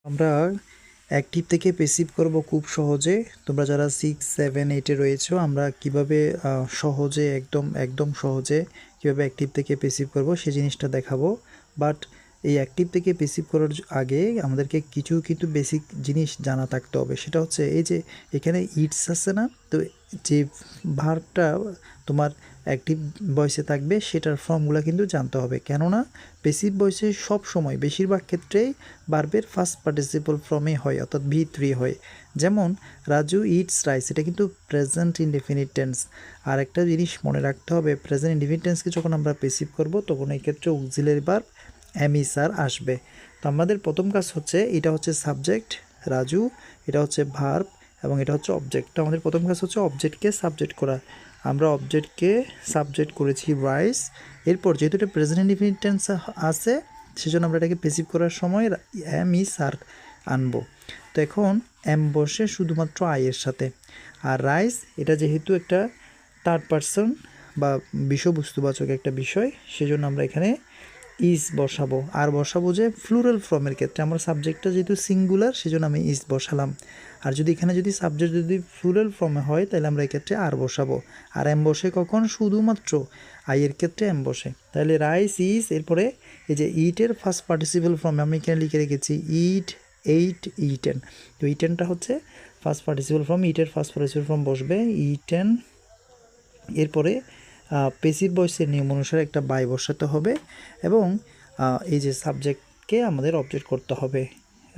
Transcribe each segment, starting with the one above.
আমরা অ্যাক্টিভ থেকে প্যাসিভ করব খুব সহজে। তোমরা যারা 6, 7, 8 এ রয়েছো, আমরা কিভাবে সহজে একদম সহজে কিভাবে অ্যাক্টিভ থেকে প্যাসিভ করব সেই জিনিসটা দেখাবো। বাট এই অ্যাক্টিভ থেকে প্যাসিভ করার আগে আমাদেরকে কিছু কিন্তু বেসিক জিনিস জানা থাকতে হবে। সেটা হচ্ছে এই যে এখানে ইটস আছে না, তো যে ভার্বটা তোমার অ্যাক্টিভ ভয়েসে থাকবে সেটার ফর্মগুলো কিন্তু জানতে হবে। কেননা প্যাসিভ ভয়েসে সব সময় বেশিরভাগ ক্ষেত্রেই ভার্বের ফার্স্ট পার্টিসিপল ফর্মে হয়, অর্থাৎ V3 হয়। যেমন রাজু ইটস রাইস, এটা কিন্তু প্রেজেন্ট ইনডেফিনিট টেন্স। আর একটা জিনিস মনে রাখতে হবে, প্রেজেন্ট ইনডেফিনিট টেন্সকে যখন আমরা প্যাসিভ করব তখন এই ক্ষেত্রে অক্সিলারি ভার্ব এম ইজ আর আসবে। তো আমাদের প্রথম কাজ হচ্ছে, এটা হচ্ছে সাবজেক্ট রাজু, এটা হচ্ছে ভার্ব এবং এটা হচ্ছে অবজেক্ট। তো আমাদের প্রথম কাজ হচ্ছে অবজেক্টকে সাবজেক্ট করা। আমরা অবজেক্টকে সাবজেক্ট করেছি রাইস। এরপর যেহেতু এটা প্রেজেন্ট ইনডেফিনিট টেন্স আছে, সেজন্য আমরা এটাকে প্যাসিভ করার সময় এম ইজ আর আনবো। তো এখন এম বসে শুধুমাত্র আই এর সাথে। আর রাইস এটা যেহেতু একটা থার্ড পারসন বা বিষয়বস্তুবাচক একটা বিষয়, সেজন্য আমরা এখানে ইজ বসাবো। আর বসাবো যে ফ্লুরাল ফর্মের ক্ষেত্রে আমার সাবজেক্টটা যেহেতু সিঙ্গুলার, সেজন্য আমি ইজ বসালাম। আর যদি এখানে যদি সাবজেক্ট যদি ফ্লুরাল ফর্মে হয়, তাহলে আমরা এক্ষেত্রে আর বসাবো। আর এম বসে কখন? শুধুমাত্র আইয়ের ক্ষেত্রে এম বসে। তাহলে রাইস ইজ, এরপরে এই যে ইটের ফার্স্ট পার্টিসিপল ফর্মে আমি এখানে লিখে রেখেছি ইট, এইট, ইটেন। তো ইটেনটা হচ্ছে ফার্স্ট পার্টিসিপল ফর্ম, ইটের ফার্স্ট পার্টিসিপল ফর্ম বসবে ইটেন। এরপরে প্যাসিভ ভয়েসের নিয়ম অনুসারে একটা বাই বসাতে হবে এবং এই যে সাবজেক্টকে আমাদের অবজেক্ট করতে হবে।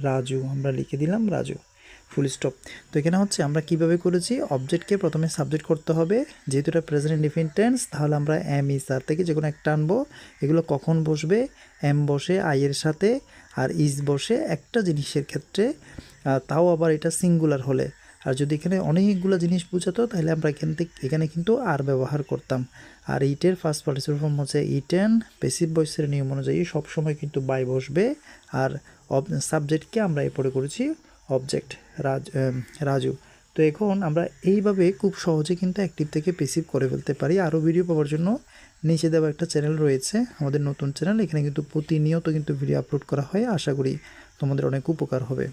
রাজু আমরা লিখে দিলাম রাজু, ফুল স্টপ। তো এখানে হচ্ছে আমরা কিভাবে করেছি, অবজেক্টকে প্রথমে সাবজেক্ট করতে হবে। যেহেতু এটা প্রেজেন্ট ইনডেফিনিট টেন্স, তাহলে আমরা এম ইজ আর থেকে যে কোনো একটা আনবো। এগুলো কখন বসবে? এম বসে আইয়ের সাথে আর ইজ বসে একটা জিনিসের ক্ষেত্রে, তাও আবার এটা সিঙ্গুলার হলে। আর যদি এখানে অনেকগুলো জিনিস বোঝাতো, তাহলে আমরা এখানে কিন্তু আর ব্যবহার করতাম। আর ইটের ফার্স্ট পার্টিসিপল ফর্ম হচ্ছে ইটেন। প্যাসিভ ভয়েসের নিয়ম অনুযায়ী সবসময় কিন্তু বাই বসবে। আর সাবজেক্টকে আমরা এরপরে করেছি অবজেক্ট রাজু। তো এখন আমরা এইভাবে খুব সহজে কিন্তু অ্যাক্টিভ থেকে প্যাসিভ করে ফেলতে পারি। আরও ভিডিও পাওয়ার জন্য নিচে দেওয়া একটা চ্যানেল রয়েছে, আমাদের নতুন চ্যানেল। এখানে কিন্তু প্রতিনিয়ত কিন্তু ভিডিও আপলোড করা হয়। আশা করি তোমাদের অনেক উপকার হবে।